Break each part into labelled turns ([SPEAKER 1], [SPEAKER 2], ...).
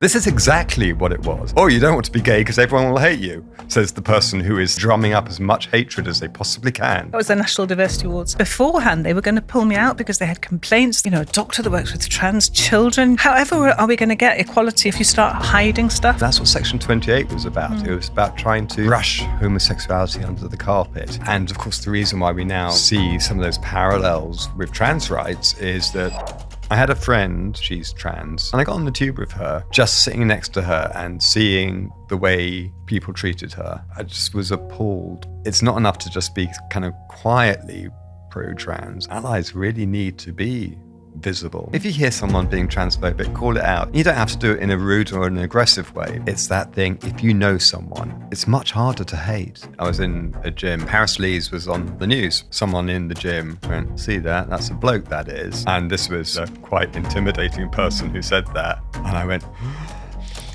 [SPEAKER 1] This is exactly what it was. Oh, you don't want to be gay because everyone will hate you, says the person who is drumming up as much hatred as they possibly can.
[SPEAKER 2] That was the National Diversity Awards. Beforehand, they were going to pull me out because they had complaints. A doctor that works with trans children. However, are we going to get equality if you start hiding stuff?
[SPEAKER 1] That's what Section 28 was about. It was about trying to brush homosexuality under the carpet. And of course, the reason why we now see some of those parallels with trans rights is that I had a friend, she's trans, and I got on the tube with her, just sitting next to her and seeing the way people treated her. I just was appalled. It's not enough to just be kind of quietly pro-trans. Allies really need to be visible. If you hear someone being transphobic, call it out. You don't have to do it in a rude or an aggressive way. It's that thing, if you know someone, it's much harder to hate. I was in a gym. Paris Lees was on the news. Someone in the gym went, see that? That's a bloke, that is. And this was a quite intimidating person who said that. And I went,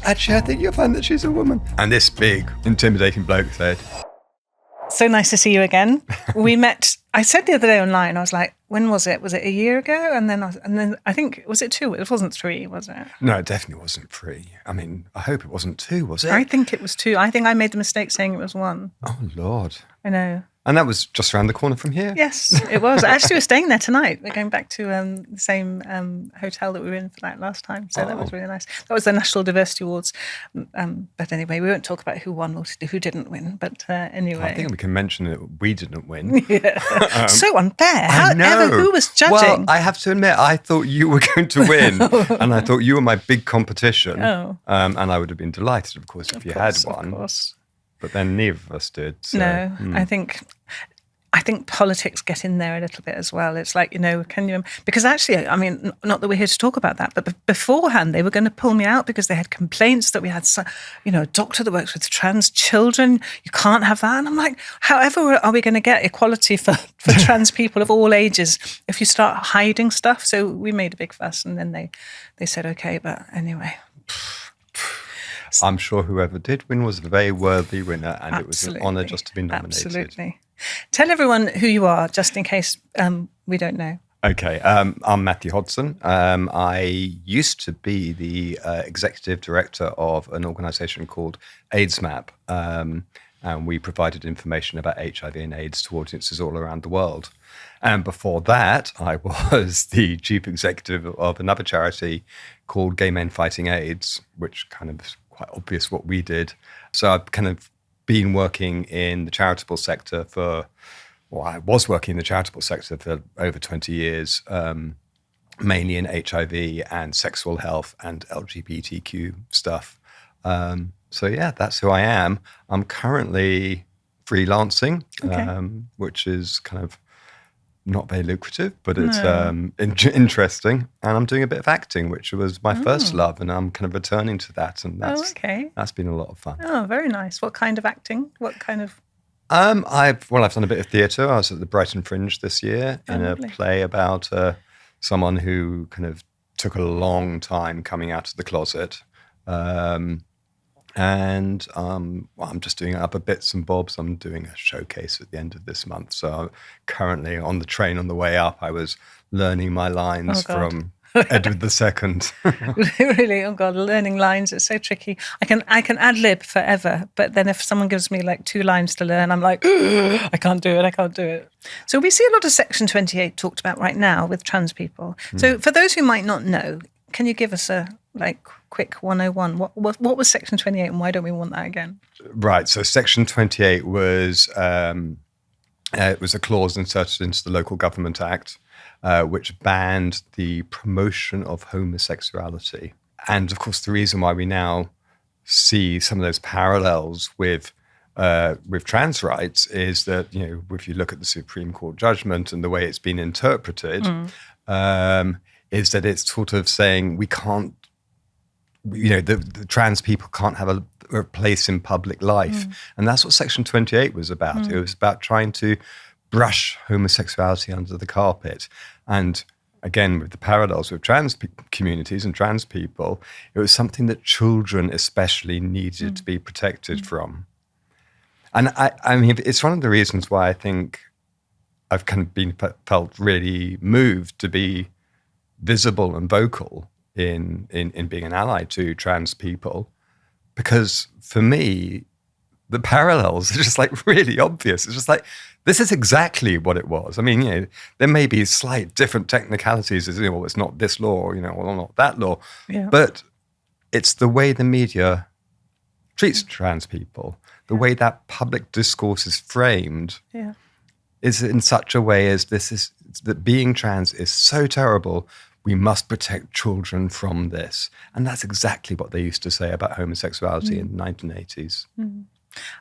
[SPEAKER 1] actually, I think you'll find that she's a woman. And this big, intimidating bloke said,
[SPEAKER 2] so nice to see you again. We met, I said the other day online, I was like, when was it? Was it a year ago? And then I think, was it 2? It wasn't 3, was it?
[SPEAKER 1] No, it definitely wasn't 3. I mean, I hope it wasn't 2, was it?
[SPEAKER 2] I think it was 2. I think I made the mistake saying it was 1.
[SPEAKER 1] Oh, Lord.
[SPEAKER 2] I know.
[SPEAKER 1] And that was just around the corner from here?
[SPEAKER 2] Yes, it was. Actually, we're staying there tonight. We're going back to the same hotel that we were in for that last time. So that was really nice. That was the National Diversity Awards. But anyway, we won't talk about who won or who didn't win. But anyway.
[SPEAKER 1] I think we can mention that we didn't win.
[SPEAKER 2] Yeah. So unfair.
[SPEAKER 1] I know.
[SPEAKER 2] Who was judging?
[SPEAKER 1] Well, I have to admit, I thought you were going to win. And I thought you were my big competition.
[SPEAKER 2] Oh.
[SPEAKER 1] And I would have been delighted, of course, if you had one.
[SPEAKER 2] Of course.
[SPEAKER 1] But then neither of us did. So,
[SPEAKER 2] no, I think politics get in there a little bit as well. It's like, can you... Because actually, I mean, not that we're here to talk about that, but beforehand, they were going to pull me out because they had complaints that we had, a doctor that works with trans children. You can't have that. And I'm like, however are we going to get equality for trans people of all ages if you start hiding stuff? So we made a big fuss and then they said, okay, but anyway...
[SPEAKER 1] I'm sure whoever did win was a very worthy winner, and
[SPEAKER 2] Absolutely.
[SPEAKER 1] It was an honour just to be nominated.
[SPEAKER 2] Absolutely. Tell everyone who you are, just in case we don't know.
[SPEAKER 1] Okay, I'm Matthew Hodson. I used to be the executive director of an organisation called AIDSmap, and we provided information about HIV and AIDS to audiences all around the world. And before that, I was the chief executive of another charity called Gay Men Fighting AIDS, which kind of is quite obvious what we did. So I've kind of been working in the charitable sector I was working in the charitable sector for over 20 years, mainly in HIV and sexual health and LGBTQ stuff. So yeah, that's who I am. I'm currently freelancing, which is kind of not very lucrative, but it's interesting. And I'm doing a bit of acting, which was my first love, and I'm kind of returning to that. And that's been a lot of fun.
[SPEAKER 2] Oh, very nice. What kind of acting? What kind of...
[SPEAKER 1] I've done a bit of theatre. I was at the Brighton Fringe this year in a play about someone who kind of took a long time coming out of the closet. And I'm just doing other bits and bobs. I'm doing a showcase at the end of this month. So I'm currently on the train on the way up, I was learning my lines from Edward II.
[SPEAKER 2] Really? Oh God, learning lines, it's so tricky. I can ad-lib forever, but then if someone gives me like 2 lines to learn, I'm like, I can't do it. So we see a lot of Section 28 talked about right now with trans people. So for those who might not know, can you give us a quick 101? What was Section 28 and why don't we want that again?
[SPEAKER 1] Right. So Section 28 was it was a clause inserted into the Local Government Act, which banned the promotion of homosexuality. And of course, the reason why we now see some of those parallels with trans rights is that, if you look at the Supreme Court judgment and the way it's been interpreted, is that it's sort of saying we can't, the trans people can't have a place in public life. And that's what Section 28 was about. It was about trying to brush homosexuality under the carpet. And again, with the parallels with trans communities and trans people, it was something that children especially needed to be protected from. And I mean, it's one of the reasons why I think I've kind of felt really moved to be visible and vocal in being an ally to trans people, because for me, the parallels are just like really obvious. It's just like, this is exactly what it was. I mean, there may be slight different technicalities, as well, it's not this law, or not that law, but it's the way the media treats trans people, the way that public discourse is framed is in such a way as that being trans is so terrible, we must protect children from this. And that's exactly what they used to say about homosexuality in the 1980s.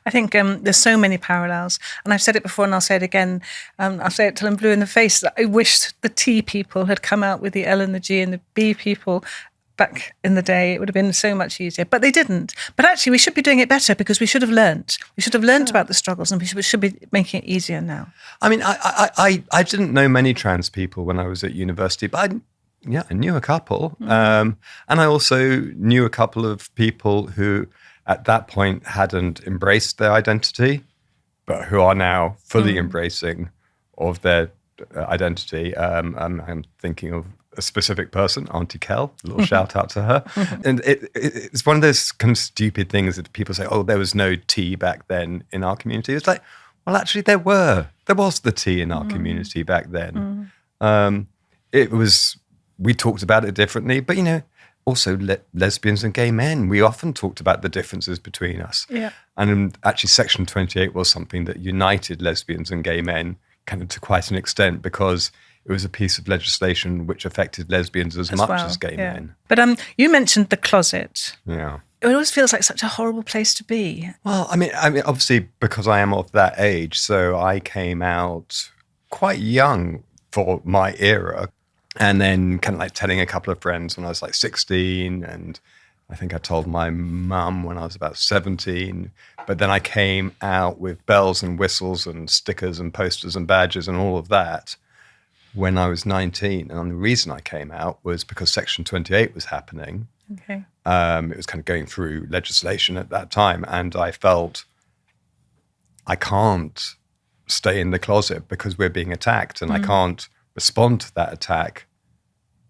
[SPEAKER 2] I think there's so many parallels, and I've said it before and I'll say it again. I'll say it till I'm blue in the face. That I wish the T people had come out with the L and the G, and the B people back in the day. It would have been so much easier, but they didn't. But actually, we should be doing it better, because we should have learnt. We should have learnt about the struggles, and we should be making it easier now.
[SPEAKER 1] I mean, I didn't know many trans people when I was at university, but I knew a couple. And I also knew a couple of people who at that point hadn't embraced their identity, but who are now fully embracing of their identity. I'm thinking of a specific person, Auntie Kel, a little shout out to her. And it's one of those kind of stupid things that people say, oh, there was no tea back then in our community. It's like, well, actually there was the tea in our community back then. We talked about it differently, but also lesbians and gay men, we often talked about the differences between us.
[SPEAKER 2] Yeah.
[SPEAKER 1] And actually Section 28 was something that united lesbians and gay men kind of to quite an extent, because it was a piece of legislation which affected lesbians as much as gay men.
[SPEAKER 2] But you mentioned the closet.
[SPEAKER 1] Yeah.
[SPEAKER 2] It always feels like such a horrible place to be.
[SPEAKER 1] Well, I mean, obviously, because I am of that age, so I came out quite young for my era, and then kind of like telling a couple of friends when I was like 16, and I think I told my mum when I was about 17. But then I came out with bells and whistles and stickers and posters and badges and all of that when I was 19. And the reason I came out was because Section 28 was happening.
[SPEAKER 2] Okay.
[SPEAKER 1] It was kind of going through legislation at that time. And I felt I can't stay in the closet because we're being attacked, and I can't respond to that attack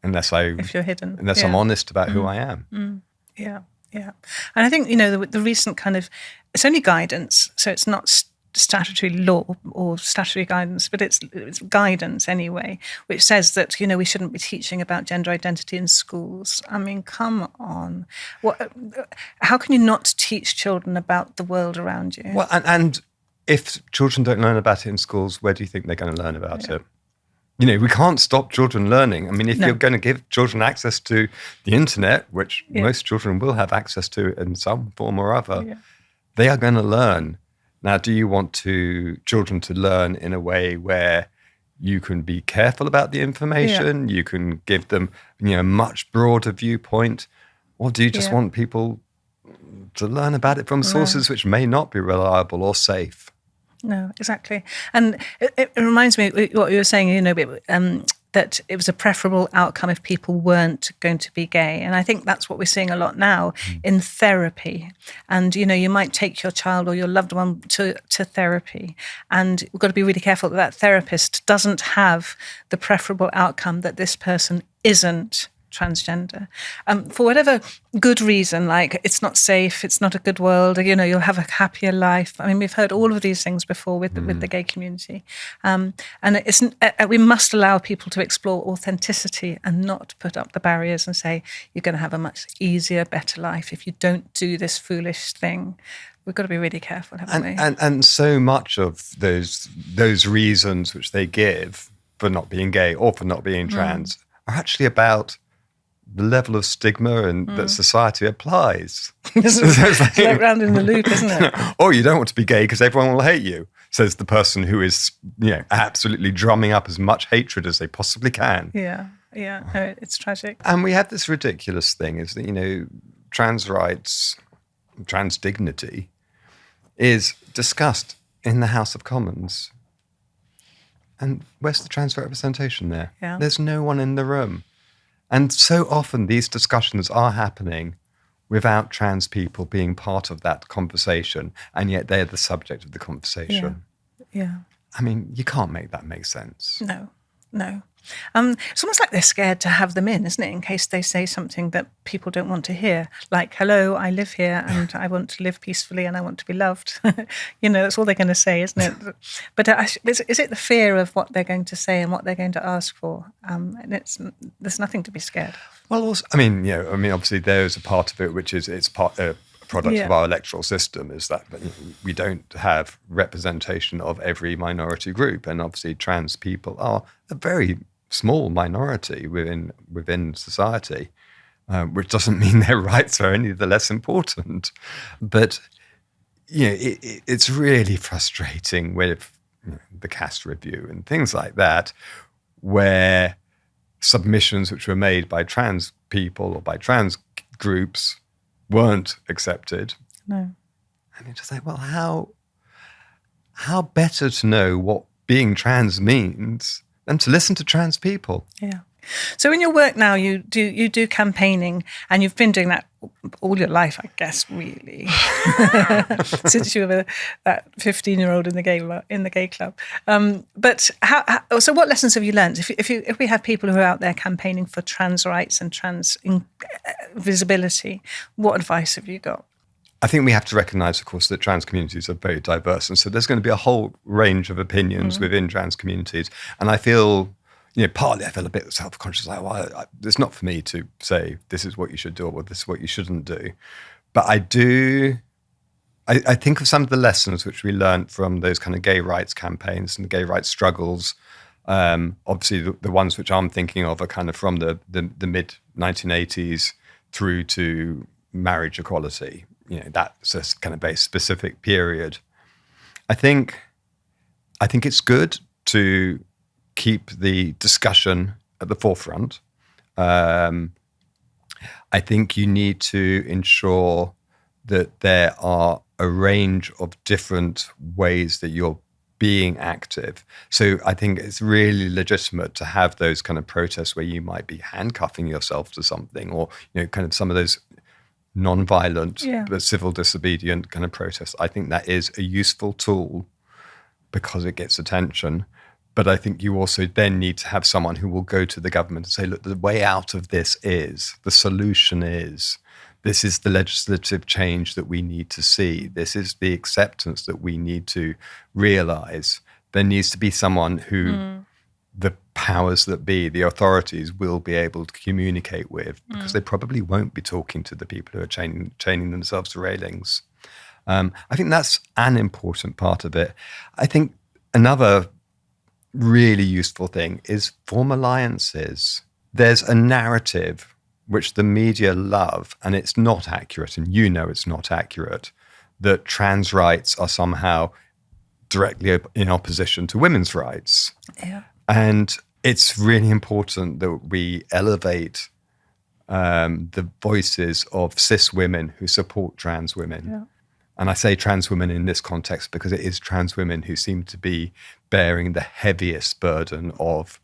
[SPEAKER 1] unless
[SPEAKER 2] if you're hidden.
[SPEAKER 1] I'm honest about who I am.
[SPEAKER 2] Yeah. And I think, the recent kind of, it's only guidance, so it's not statutory law or statutory guidance, but it's guidance anyway, which says that, we shouldn't be teaching about gender identity in schools. I mean, come on. How can you not teach children about the world around you?
[SPEAKER 1] Well, and if children don't learn about it in schools, where do you think they're going to learn about it? We can't stop children learning. I mean, if you're going to give children access to the internet, which most children will have access to in some form or other, they are going to learn. Now, do you want children to learn in a way where you can be careful about the information, you can give them, a much broader viewpoint, or do you just want people to learn about it from sources which may not be reliable or safe?
[SPEAKER 2] No, exactly. And it reminds me what you were saying, that it was a preferable outcome if people weren't going to be gay. And I think that's what we're seeing a lot now in therapy. And, you might take your child or your loved one to therapy. And we've got to be really careful that therapist doesn't have the preferable outcome that this person isn't transgender, for whatever good reason, like it's not safe, it's not a good world, you'll have a happier life. I mean, we've heard all of these things before with the gay community, and we must allow people to explore authenticity and not put up the barriers and say you're going to have a much easier, better life if you don't do this foolish thing. We've got to be really careful, haven't we?
[SPEAKER 1] And so much of those reasons which they give for not being gay or for not being trans are actually about the level of stigma and that society applies.
[SPEAKER 2] It's like round in the loop, isn't it?
[SPEAKER 1] Or you don't want to be gay because everyone will hate you, says the person who is, absolutely drumming up as much hatred as they possibly can.
[SPEAKER 2] Yeah. No, it's tragic.
[SPEAKER 1] And we have this ridiculous thing is that, trans rights, trans dignity is discussed in the House of Commons. And where's the trans representation there?
[SPEAKER 2] Yeah.
[SPEAKER 1] There's no one in the room. And so often these discussions are happening without trans people being part of that conversation, and yet they're the subject of the conversation.
[SPEAKER 2] Yeah.
[SPEAKER 1] I mean, you can't make that make sense.
[SPEAKER 2] No. It's almost like they're scared to have them in, isn't it? In case they say something that people don't want to hear, like, hello, I live here and I want to live peacefully and I want to be loved. That's all they're going to say, isn't it? But is it the fear of what they're going to say and what they're going to ask for? And there's nothing to be scared of.
[SPEAKER 1] Well, also, obviously there's a part of it which is it's part a product of our electoral system, is that we don't have representation of every minority group, and obviously trans people are a very small minority within society, which doesn't mean their rights are any the less important. But it's really frustrating with the caste review and things like that, where submissions which were made by trans people or by trans groups weren't accepted.
[SPEAKER 2] No.
[SPEAKER 1] And you're just like, well, how better to know what being trans means than to listen to trans people?
[SPEAKER 2] Yeah. So in your work now, you do campaigning, and you've been doing that all your life, I guess, really, since you were that 15-year-old in the gay club. But so what lessons have you learned? If we have people who are out there campaigning for trans rights and trans visibility, what advice have you got?
[SPEAKER 1] I think we have to recognise, of course, that trans communities are very diverse, and so there's going to be a whole range of opinions within trans communities. And I feel, partly I feel a bit self-conscious, like, well, it's not for me to say this is what you should do or this is what you shouldn't do. But I think of some of the lessons which we learned from those kind of gay rights campaigns and the gay rights struggles. Obviously, the ones which I'm thinking of are kind of from the mid-1980s through to marriage equality. That's a kind of very specific period. I think it's good to keep the discussion at the forefront. I think you need to ensure that there are a range of different ways that you're being active. So I think it's really legitimate to have those kind of protests where you might be handcuffing yourself to something, or kind of some of those non-violent but civil disobedient kind of protests. I think that is a useful tool because it gets attention. But I think you also then need to have someone who will go to the government and say, look, the way out of this is, the solution is, this is the legislative change that we need to see. This is the acceptance that we need to realise. There needs to be someone who the powers that be, the authorities, will be able to communicate with, because they probably won't be talking to the people who are chaining themselves to railings. I think that's an important part of it. I think another really useful thing is form alliances. There's a narrative which the media love, and it's not accurate, and it's not accurate, that trans rights are somehow directly in opposition to women's rights.
[SPEAKER 2] Yeah.
[SPEAKER 1] And it's really important that we elevate the voices of cis women who support trans women. Yeah. And I say trans women in this context because it is trans women who seem to be bearing the heaviest burden of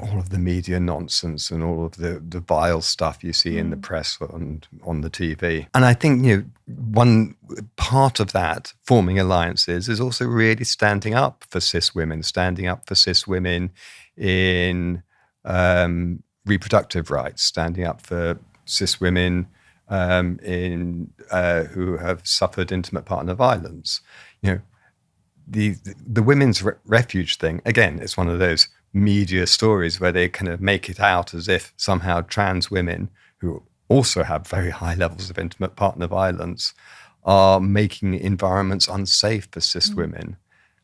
[SPEAKER 1] all of the media nonsense and all of the vile stuff you see in the press and on the TV. And I think, one part of that, forming alliances, is also really standing up for cis women in reproductive rights, standing up for cis women who have suffered intimate partner violence. The women's refuge thing, again, it's one of those media stories where they kind of make it out as if somehow trans women who also have very high levels of intimate partner violence are making environments unsafe for cis women.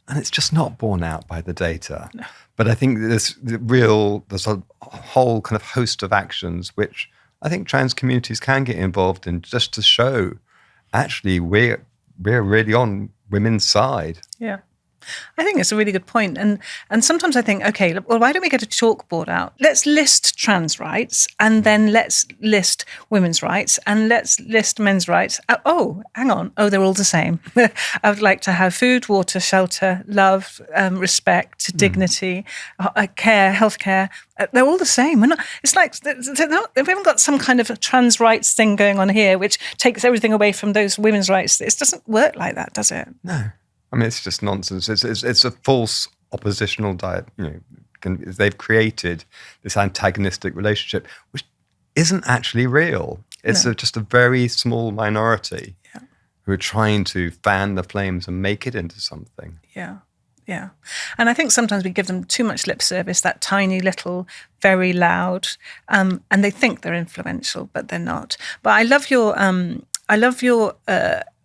[SPEAKER 1] And it's just not borne out by the data. No. But I think there's a whole kind of host of actions which I think trans communities can get involved in, just to show actually we're really on women's side. Yeah.
[SPEAKER 2] I think it's a really good point. And sometimes I think, okay, well, why don't we get a chalkboard out? Let's list trans rights, and then let's list women's rights, and let's list men's rights. Oh, hang on. Oh, they're all the same. I would like to have food, water, shelter, love, respect, dignity, care, healthcare. They're all the same. It's like we haven't got some kind of trans rights thing going on here, which takes everything away from those women's rights. It doesn't work like that, does it?
[SPEAKER 1] No. I mean, it's just nonsense. It's a false oppositional they've created this antagonistic relationship, which isn't actually real. It's just a very small minority who are trying to fan the flames and make it into something.
[SPEAKER 2] Yeah. Yeah. And I think sometimes we give them too much lip service, that tiny little, very loud, and they think they're influential, but they're not. But I love your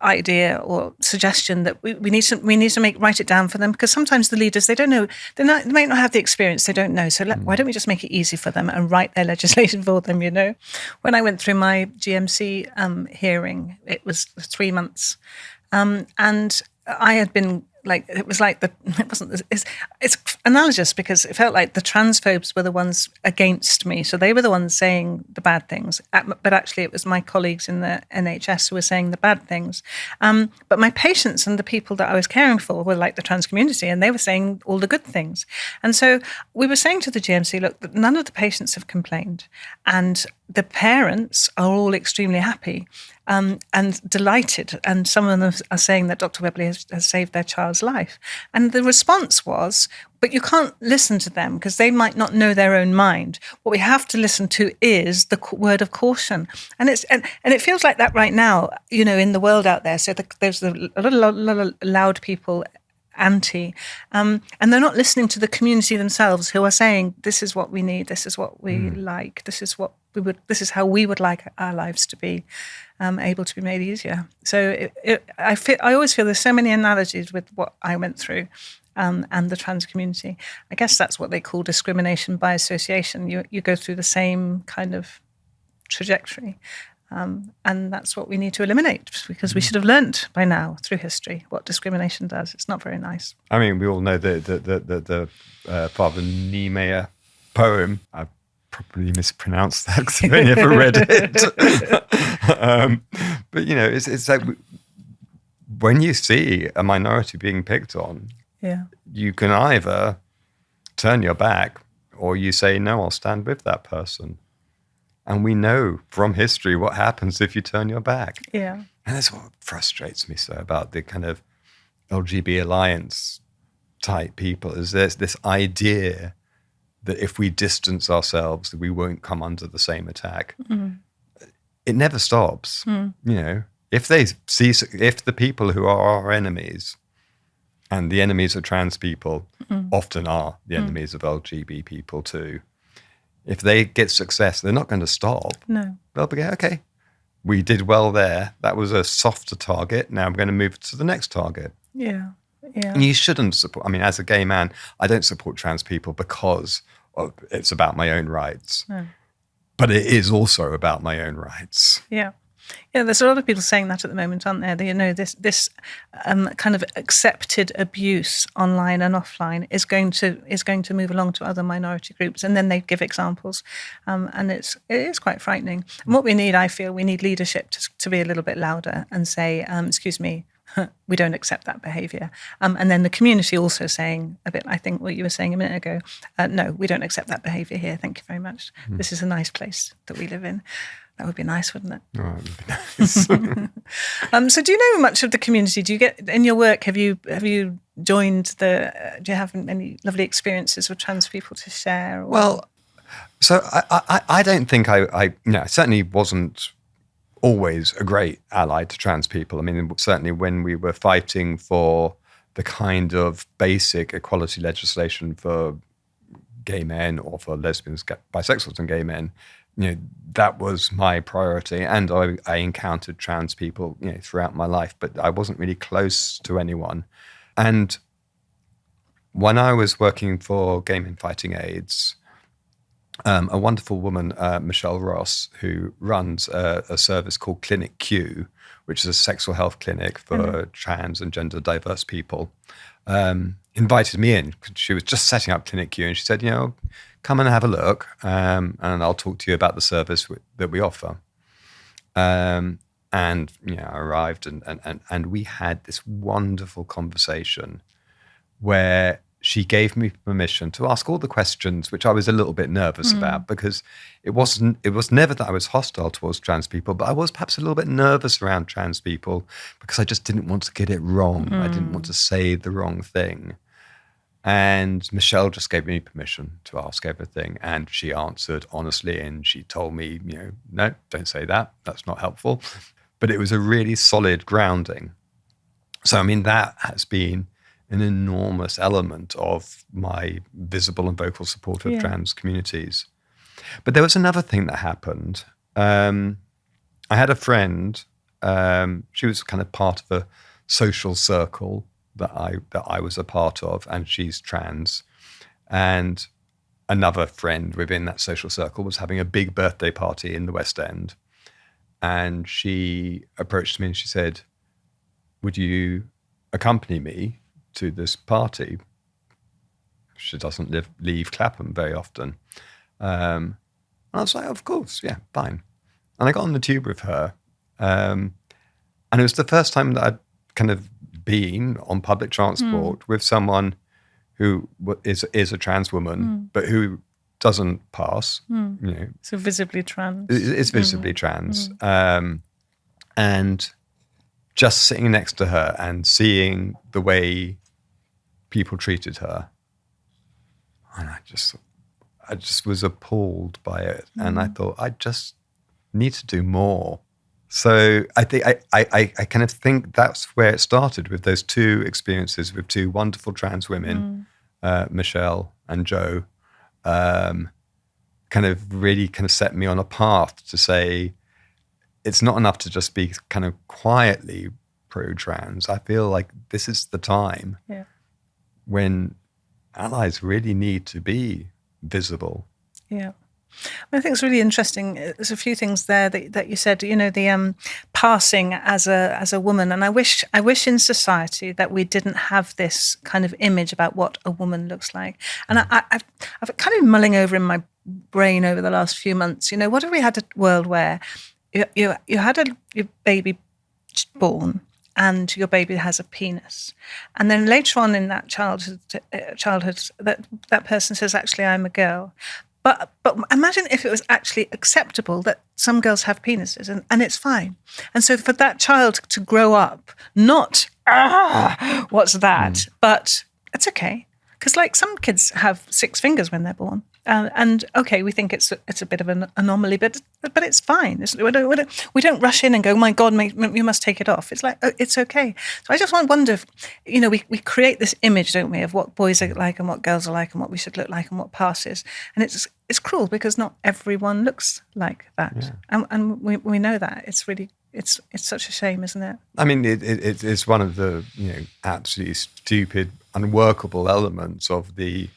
[SPEAKER 2] idea or suggestion that we need to write it down for them, because sometimes the leaders, they don't know, they might not have the experience, they don't know. So why don't we just make it easy for them and write their legislation for them, you know? When I went through my GMC hearing, it was 3 months, and I had been it's analogous, because it felt like the transphobes were the ones against me. So they were the ones saying the bad things. But actually it was my colleagues in the NHS who were saying the bad things. But my patients and the people that I was caring for were like the trans community, and they were saying all the good things. And so we were saying to the GMC, look, none of the patients have complained. And the parents are all extremely happy. And delighted, and some of them are saying that Dr. Webberley has saved their child's life. And the response was, but you can't listen to them because they might not know their own mind. What we have to listen to is the word of caution. And it feels like that right now, you know, in the world out there. So there's a lot of loud people anti, and they're not listening to the community themselves, who are saying, this is what we need, this is what we like, this is how we would like our lives to be able to be made easier. So I always feel there's so many analogies with what I went through and the trans community. I guess that's what they call discrimination by association. You go through the same kind of trajectory. And that's what we need to eliminate, because we should have learnt by now through history what discrimination does. It's not very nice.
[SPEAKER 1] I mean, we all know the Father Niemeyer poem. I probably mispronounced that because I never read it. But, you know, it's like when you see a minority being picked on, you can either turn your back or you say, no, I'll stand with that person. And we know from history what happens if you turn your back.
[SPEAKER 2] Yeah.
[SPEAKER 1] And that's what frustrates me so about the kind of LGBT alliance type people, is there's this idea that if we distance ourselves, that we won't come under the same attack. It never stops. You know, if the people who are our enemies, and the enemies of trans people often are the enemies of LGBT people too, if they get success, they're not going to stop.
[SPEAKER 2] No.
[SPEAKER 1] They'll be, okay, we did well there. That was a softer target. Now I'm going to move to the next target.
[SPEAKER 2] Yeah. Yeah.
[SPEAKER 1] And you shouldn't support, I mean, as a gay man, I don't support trans people because it's about my own rights. No. But it is also about my own rights.
[SPEAKER 2] Yeah. Yeah, there's a lot of people saying that at the moment, aren't there? You know, this kind of accepted abuse online and offline is going to move along to other minority groups, and then they give examples, and it is quite frightening. And what we need, I feel, we need leadership to be a little bit louder and say, excuse me, we don't accept that behaviour. And then the community also saying a bit, I think what you were saying a minute ago, no, we don't accept that behaviour here. Thank you very much. This is a nice place that we live in. That would be nice, wouldn't it?
[SPEAKER 1] Oh, it would be nice.
[SPEAKER 2] So do you know much of the community? Do you get, in your work, have you joined do you have any lovely experiences with trans people to share? Or?
[SPEAKER 1] Well, so I don't think I certainly wasn't always a great ally to trans people. I mean, certainly when we were fighting for the kind of basic equality legislation for gay men or for lesbians, bisexuals and gay men, you know, that was my priority. And I encountered trans people, you know, throughout my life, but I wasn't really close to anyone. And when I was working for Gay Men Fighting AIDS, a wonderful woman, Michelle Ross, who runs a service called Clinic Q, which is a sexual health clinic for trans and gender diverse people, invited me in. She was just setting up Clinic Q, and she said, you know, come and have a look, and I'll talk to you about the service that we offer. And you know, I arrived, and we had this wonderful conversation where she gave me permission to ask all the questions, which I was a little bit nervous about, because it was never that I was hostile towards trans people, but I was perhaps a little bit nervous around trans people because I just didn't want to get it wrong. I didn't want to say the wrong thing. And Michelle just gave me permission to ask everything. And she answered honestly. And she told me, no, don't say that. That's not helpful. But it was a really solid grounding. So, I mean, that has been an enormous element of my visible and vocal support of trans communities. But there was another thing that happened. I had a friend. She was kind of part of a social circle that I was a part of, and she's trans. And another friend within that social circle was having a big birthday party in the West End. And she approached me and she said, would you accompany me to this party? She doesn't leave Clapham very often. And I was like, of course, yeah, fine. And I got on the tube with her. And it was the first time that I'd kind of been on public transport with someone who is a trans woman, but who doesn't pass.
[SPEAKER 2] So visibly trans.
[SPEAKER 1] Is visibly trans. And just sitting next to her and seeing the way people treated her, and I just was appalled by it. And I thought, I just need to do more. So I think I kind of think that's where it started, with those two experiences with two wonderful trans women, Michelle and Jo, kind of really kind of set me on a path to say, it's not enough to just be kind of quietly pro-trans. I feel like this is the time when allies really need to be visible.
[SPEAKER 2] Yeah. I think it's really interesting. There's a few things there that you said, the passing as a woman. And I wish in society that we didn't have this kind of image about what a woman looks like. And I've kind of been mulling over in my brain over the last few months, what if we had a world where you had your baby born and your baby has a penis. And then later on in that childhood that person says, actually, I'm a girl. But imagine if it was actually acceptable that some girls have penises and it's fine. And so for that child to grow up, not, what's that? But it's okay. Because like some kids have 6 fingers when they're born. And okay, we think it's a bit of an anomaly, but it's fine. We don't rush in and go, oh my God, you must take it off. It's like, oh, it's okay. So I just wonder if, we create this image, don't we, of what boys are like and what girls are like and what we should look like and what passes. And it's cruel because not everyone looks like that. Yeah. And we know that. It's really, it's such a shame, isn't it? I
[SPEAKER 1] mean, it's one of the, absolutely stupid, unworkable elements of the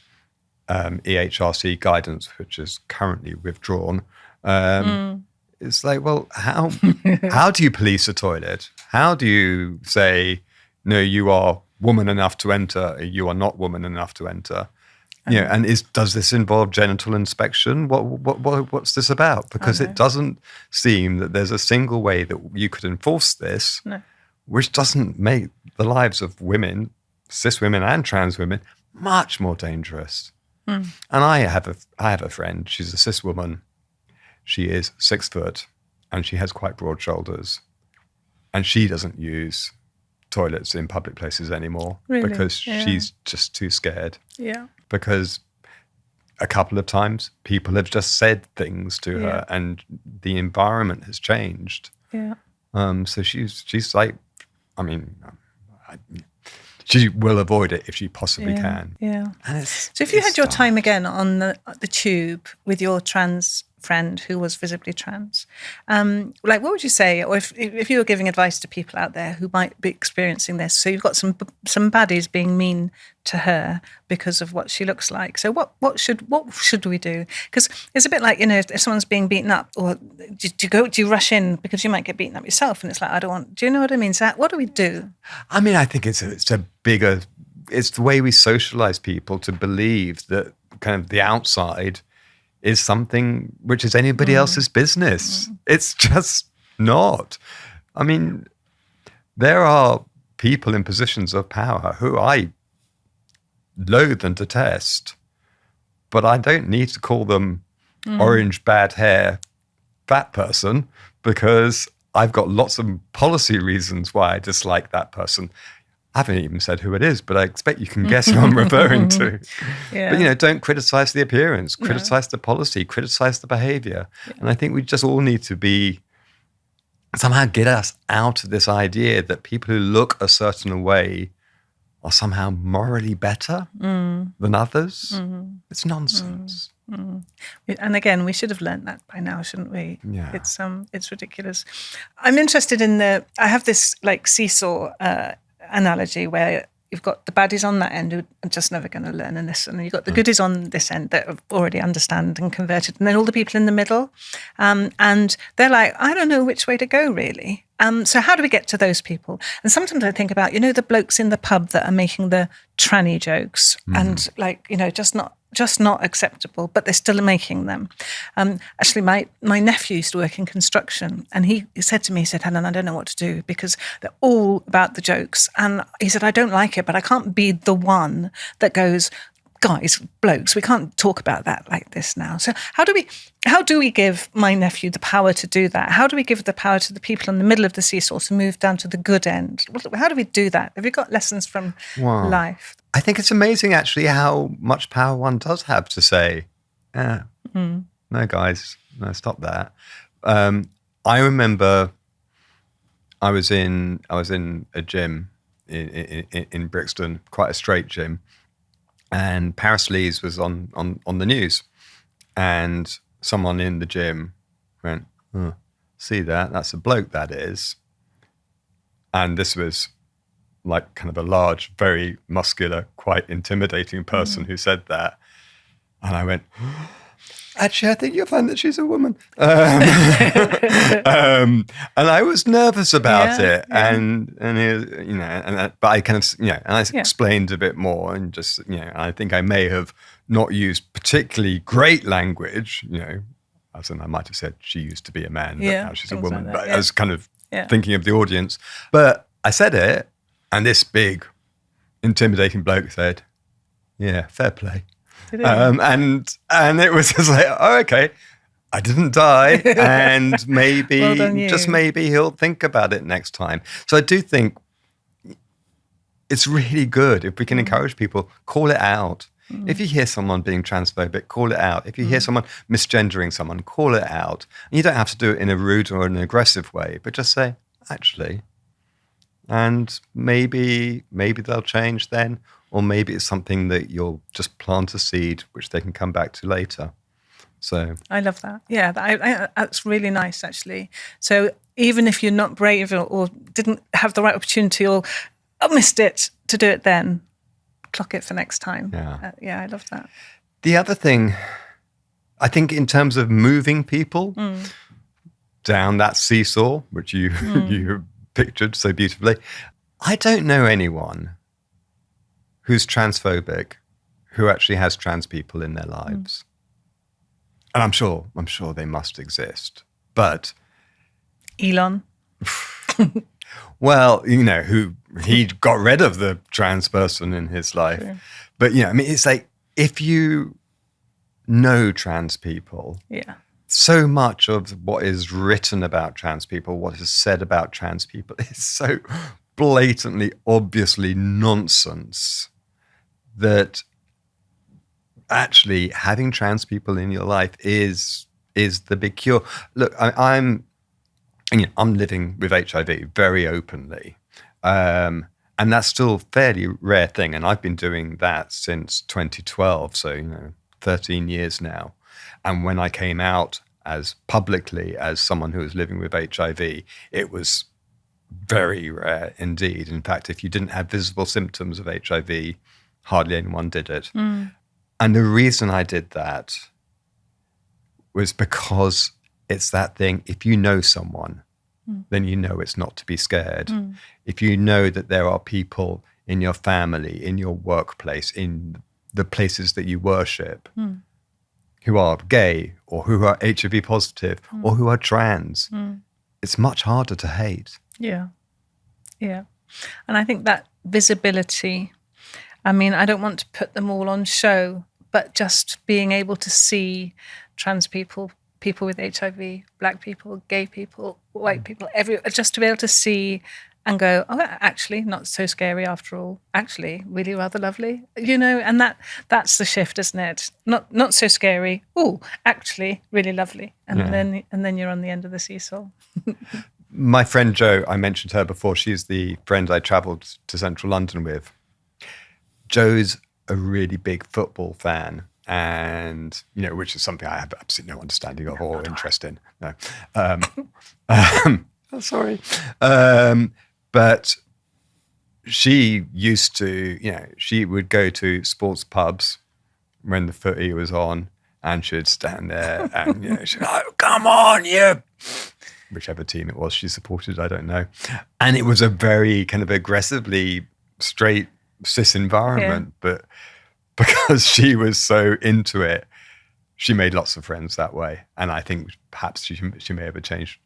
[SPEAKER 1] EHRC guidance, which is currently withdrawn. It's like, well, how do you police a toilet? How do you say, no, you are woman enough to enter, you are not woman enough to enter? And does this involve genital inspection? What's this about? Because it doesn't seem that there's a single way that you could enforce this, which doesn't make the lives of women, cis women and trans women, much more dangerous. And I have a friend. She's a cis woman. She is 6 foot, and she has quite broad shoulders, and she doesn't use toilets in public places anymore because she's just too scared. Yeah. Because a couple of times people have just said things to her, and the environment has changed. Yeah. So she's like, I mean, she will avoid it if she possibly can. Yeah.
[SPEAKER 2] So if you had your time again on the tube with your trans friend who was visibly trans, what would you say? Or if you were giving advice to people out there who might be experiencing this, so you've got some baddies being mean to her because of what she looks like. So what should we do? Because it's a bit like, if someone's being beaten up, or do you rush in because you might get beaten up yourself? And it's like, I don't want. Do you know what I mean? So what do we do?
[SPEAKER 1] I mean, I think it's a bigger. It's the way we socialize people to believe that kind of the outside is something which is anybody else's business. It's just not. I mean, there are people in positions of power who I loathe and detest, but I don't need to call them orange, bad hair, fat person, because I've got lots of policy reasons why I dislike that person. I haven't even said who it is, but I expect you can guess who I'm referring to.
[SPEAKER 2] Yeah.
[SPEAKER 1] But, don't criticize the appearance, criticize the policy, criticize the behavior. Yeah. And I think we just all need to somehow get us out of this idea that people who look a certain way are somehow morally better than others. It's nonsense.
[SPEAKER 2] And again, we should have learned that by now, shouldn't we?
[SPEAKER 1] Yeah.
[SPEAKER 2] It's ridiculous. I'm interested in I have this like seesaw analogy where you've got the baddies on that end who are just never going to learn and listen, and you've got the goodies on this end that have already understand and converted, and then all the people in the middle, and they're like, I don't know which way to go really. So how do we get to those people? And sometimes I think about, the blokes in the pub that are making the tranny jokes and like, just not acceptable, but they're still making them. Actually, my nephew used to work in construction, and he said to me, Helen, I don't know what to do because they're all about the jokes. And he said, I don't like it, but I can't be the one that goes, guys, blokes, we can't talk about that like this now. So how do we give my nephew the power to do that? How do we give the power to the people in the middle of the seesaw to move down to the good end? How do we do that? Have you got lessons from life?
[SPEAKER 1] I think it's amazing actually how much power one does have to say, no guys, no, stop that. I remember I was in a gym in Brixton, quite a straight gym. And Paris Lees was on the news, and someone in the gym went, see that? That's a bloke, that is. And this was like kind of a large, very muscular, quite intimidating person who said that. And I went, actually, I think you'll find that she's a woman. And I was nervous about it. Yeah. And but I kind of, and I explained a bit more and just, I think I may have not used particularly great language, as in I might have said she used to be a man, but now she's a woman. Like that, but I was kind of thinking of the audience. But I said it, and this big, intimidating bloke said, yeah, fair play. And it was just like, oh, okay, I didn't die, and maybe, just maybe he'll think about it next time. So I do think it's really good if we can encourage people, call it out. If you hear someone being transphobic, call it out. If you hear someone misgendering someone, call it out. And you don't have to do it in a rude or an aggressive way, but just say, actually, and maybe they'll change then. Or maybe it's something that you'll just plant a seed, which they can come back to later. So
[SPEAKER 2] I love that. Yeah, that's really nice, actually. So even if you're not brave or didn't have the right opportunity or missed it to do it then, clock it for next time. Yeah, I love that.
[SPEAKER 1] The other thing, I think in terms of moving people down that seesaw, which you pictured so beautifully, I don't know anyone who's transphobic, who actually has trans people in their lives. And I'm sure they must exist. But
[SPEAKER 2] Elon.
[SPEAKER 1] Well, who he got rid of the trans person in his life. True. But it's like if you know trans people, so much of what is written about trans people, what is said about trans people is so blatantly, obviously nonsense that actually having trans people in your life is the big cure. Look, I'm living with HIV very openly, and that's still a fairly rare thing. And I've been doing that since 2012, so 13 years now. And when I came out as publicly as someone who was living with HIV, it was very rare indeed. In fact, if you didn't have visible symptoms of HIV, hardly anyone did it. And the reason I did that was because it's that thing, if you know someone, then you know it's not to be scared. If you know that there are people in your family, in your workplace, in the places that you worship, who are gay or who are HIV positive or who are trans, it's much harder to hate.
[SPEAKER 2] Yeah. And I think that visibility, I mean, I don't want to put them all on show, but just being able to see trans people, people with HIV, black people, gay people, white people, just to be able to see and go, oh, actually, not so scary after all. Actually, really rather lovely, and that's the shift, isn't it? Not so scary. Oh, actually, really lovely, and then you're on the end of the seesaw.
[SPEAKER 1] My friend Jo, I mentioned her before. She's the friend I travelled to central London with. Jo's a really big football fan, and which is something I have absolutely no understanding of or interest in. No, sorry. But she used to, she would go to sports pubs when the footy was on, and she'd stand there and she'd like, come on, you. Whichever team it was she supported, I don't know. And it was a very kind of aggressively straight cis environment, but because she was so into it, she made lots of friends that way. And I think perhaps she may have changed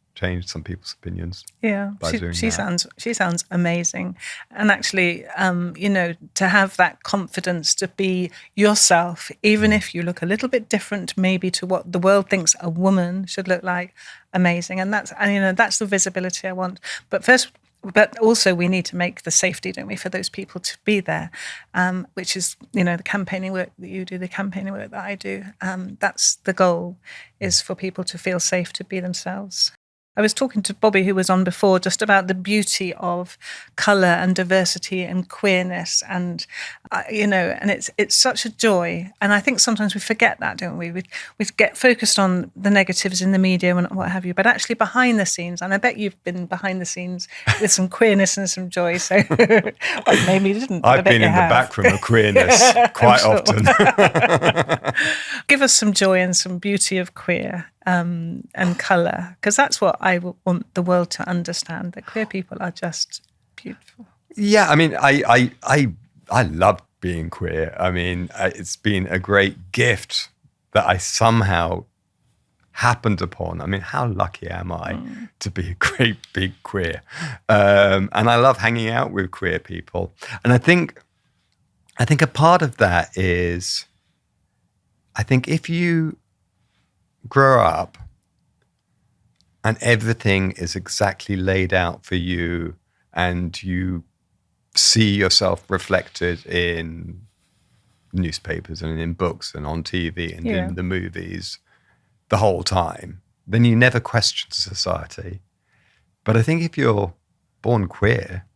[SPEAKER 1] some people's opinions.
[SPEAKER 2] Yeah, she sounds amazing. And actually, to have that confidence to be yourself, even if you look a little bit different, maybe to what the world thinks a woman should look like, amazing. And that's the visibility I want. But also we need to make the safety, don't we, for those people to be there, which is, the campaigning work that you do, the campaigning work that I do. That's the goal, is for people to feel safe to be themselves. I was talking to Bobby, who was on before, just about the beauty of colour and diversity and queerness, and and it's such a joy. And I think sometimes we forget that, don't we? We get focused on the negatives in the media and what have you, but actually behind the scenes, and I bet you've been behind the scenes with some queerness and some joy. So well, maybe you didn't.
[SPEAKER 1] I've been in the back room of queerness quite often.
[SPEAKER 2] Give us some joy and some beauty of queer. And colour, because that's what I want the world to understand, that queer people are just beautiful.
[SPEAKER 1] Yeah, I mean, I love being queer. I mean, it's been a great gift that I somehow happened upon. I mean, how lucky am I to be a great big queer? And I love hanging out with queer people. And I think a part of that is, I think if you grow up and everything is exactly laid out for you, and you see yourself reflected in newspapers and in books and on TV and in the movies the whole time, then you never question society. But I think if you're born queer,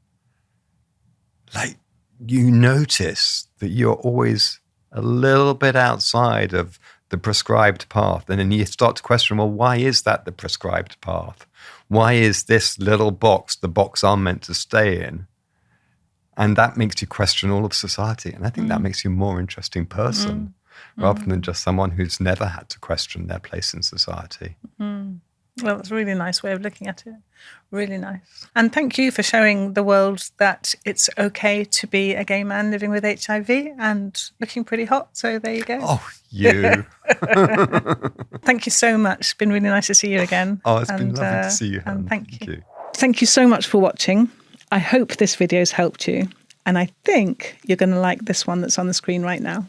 [SPEAKER 1] like, you notice that you're always a little bit outside of the prescribed path. And then you start to question, well, why is that the prescribed path? Why is this little box the box I'm meant to stay in? And that makes you question all of society. And I think that makes you a more interesting person rather than just someone who's never had to question their place in society.
[SPEAKER 2] Well, that's a really nice way of looking at it. Really nice. And thank you for showing the world that it's okay to be a gay man living with HIV and looking pretty hot. So there you go.
[SPEAKER 1] Oh, you.
[SPEAKER 2] Thank you so much. It's been really nice to see you again.
[SPEAKER 1] Oh, it's been lovely to see you, Helen.
[SPEAKER 2] And thank you. Thank you so much for watching. I hope this video's helped you. And I think you're going to like this one that's on the screen right now.